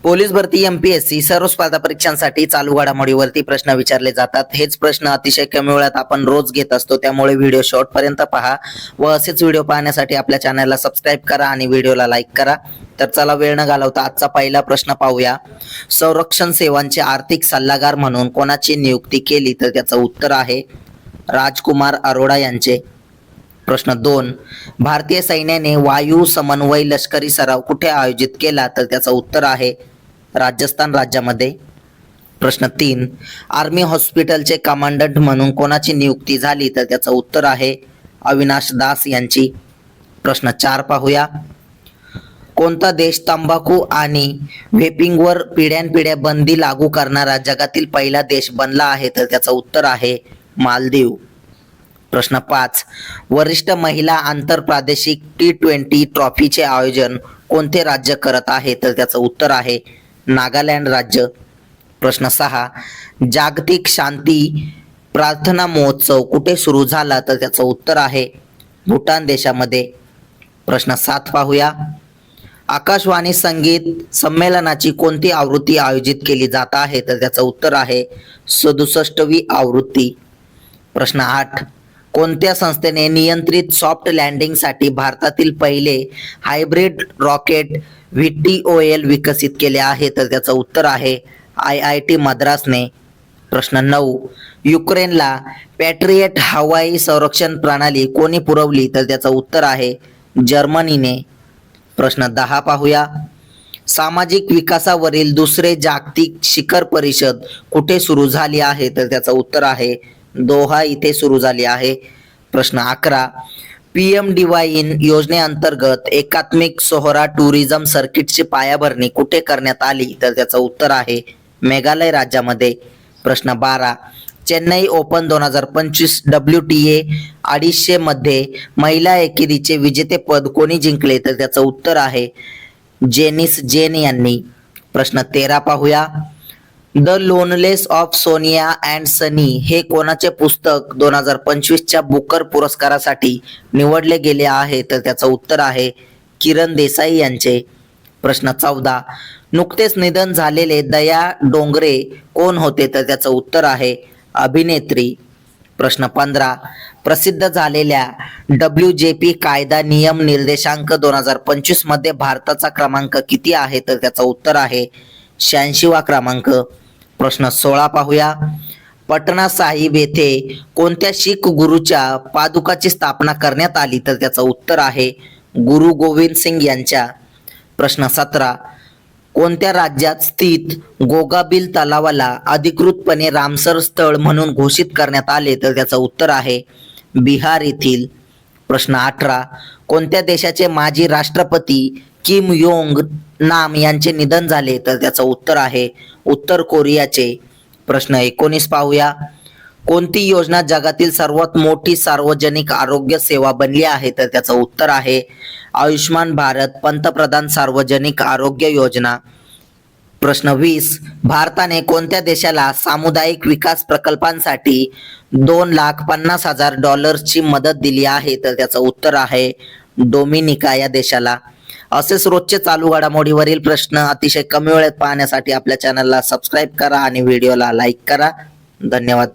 Police भरती MPSC सर्व स्पर्धा परीक्षांसाठी चालू घडामोडीवरती प्रश्न विचारले जातात. हेच प्रश्न अतिशय कमी वेळात आपण रोज घेत असतो, त्यामुळे व्हिडिओ शेवटपर्यंत पहा व असेच व्हिडिओ पाहण्यासाठी आपल्या चॅनलला सबस्क्राईब करा आणि व्हिडिओला लाईक करा. तर चला वेळ न घालवता आजचा पहिला प्रश्न पाहूया. संरक्षण सेवांचे आर्थिक सल्लागार म्हणून कोणाची नियुक्ती केली? तर त्याचं उत्तर आहे राजकुमार अरोडा यांचे. प्रश्न 2, भारतीय सैन्याने वायू समन्वय लष्करी सराव कुठे आयोजित केला? तर त्याचं उत्तर आहे राजस्थान राज्यामध्ये. प्रश्न 3, आर्मी हॉस्पिटलचे कमांडंट म्हणून कोणाची नियुक्ती झाली? तर त्याचं उत्तर आहे अविनाश दास यांची. प्रश्न 4 पाहूया. कोणता देश तंबाखू आणि व्हेपिंगवर पिढ्यानपिढ्या बंदी लागू करणारा जगातील पहिला देश बनला आहे? तर त्याचं उत्तर आहे मालदीव. प्रश्न 5, वरिष्ठ महिला आंतरप्रादेशिक T20 ट्रॉफीचे आयोजन कोणते राज्य करत आहे? तर त्याचं उत्तर आहे नागालँड राज्य. प्रश्न 6, जागतिक शांती प्रार्थना महोत्सव कुठे सुरू झाला? तर त्याचं उत्तर आहे भूटान देशामध्ये. प्रश्न 7 पाहूया. आकाशवाणी संगीत संमेलनाची कोणती आवृत्ती आयोजित केली जात आहे? तर त्याचं उत्तर आहे 67वी आवृत्ती. प्रश्न 8, कोणत्या संस्थेने नियंत्रित सॉफ्ट लँडिंगसाठी भारतातील पहिले हायब्रिड रॉकेट VTOL विकसित केले आहे? तर त्याचं उत्तर आहे IIT मद्रासने. प्रश्न 9, युक्रेनला पॅट्रियट हवाई संरक्षण प्रणाली कोणी पुरवली? तर त्याचं उत्तर आहे जर्मनीने. प्रश्न 10 पाहूया. सामाजिक विकासावरील दुसरे जागतिक शिखर परिषद कुठे सुरू झाली आहे? तर त्याचं उत्तर आहे दोहा इथे सुरू झाली आहे. प्रश्न 11, PMDY योजनेअंतर्गत एकात्मिक सोहरा टुरिझम सर्किटची पायाभरणी कुठे करण्यात आली? तर त्याचं उत्तर आहे मेघालय राज्यामध्ये. प्रश्न 12, चेन्नई ओपन 2025 WTA 250 मध्ये महिला एकेरीचे विजेतेपद कोणी जिंकले? तर त्याचं उत्तर आहे जेनिस जेन यांनी. प्रश्न 13 पाहूया. द लोनलेस ऑफ सोनिया अँड सनी हे कोणाचे पुस्तक 2025च्या बुकर पुरस्कारासाठी निवडले गेले आहे? तर त्याचं उत्तर आहे किरण देसाई यांचे. प्रश्न 14, नुकतेच निधन झालेले दया डोंगरे कोण होते? तर त्याचं उत्तर आहे अभिनेत्री. प्रश्न 15, प्रसिद्ध झालेल्या WJP कायदा नियम निर्देशांक 2025 मध्ये भारताचा क्रमांक किती आहे? तर त्याचं उत्तर आहे 86वा क्रमांक. प्रश्न 16 पाहूया. पटना साहिब येथे कोणत्या शीख गुरुच्या पादुकाची स्थापना करण्यात आली? तर त्याचं उत्तर आहे गुरु गोविंद सिंग यांच्या. प्रश्न 17, कोणत्या राज्यात स्थित गोगाबिल तलावाला अधिकृतपणे रामसर स्थळ म्हणून घोषित करण्यात आले? तर त्याचं उत्तर आहे बिहार येथील. प्रश्न 18, कोणत्या देशाचे माजी राष्ट्रपती किम योंग नाम यांचे निधन झाले? तर त्याचं उत्तर आहे उत्तर कोरियाचे. प्रश्न 19 पाहूया. कोणती योजना जगातील सर्वात मोठी सार्वजनिक आरोग्य सेवा बनली आहे? तर त्याचं उत्तर आहे आयुष्मान भारत पंतप्रधान सार्वजनिक आरोग्य योजना. प्रश्न 20, भारताने कोणत्या देशाला सामुदायिक विकास प्रकल्पांसाठी $2,50,000ची मदत दिली आहे? तर त्याचं उत्तर आहे डोमिनिका या देशाला. असेच रोजचे चालू घडामोडीवरील प्रश्न अतिशय कमी वेळेत पाहण्यासाठी आपल्या चॅनलला सबस्क्राईब करा आणि व्हिडिओला लाईक करा. धन्यवाद.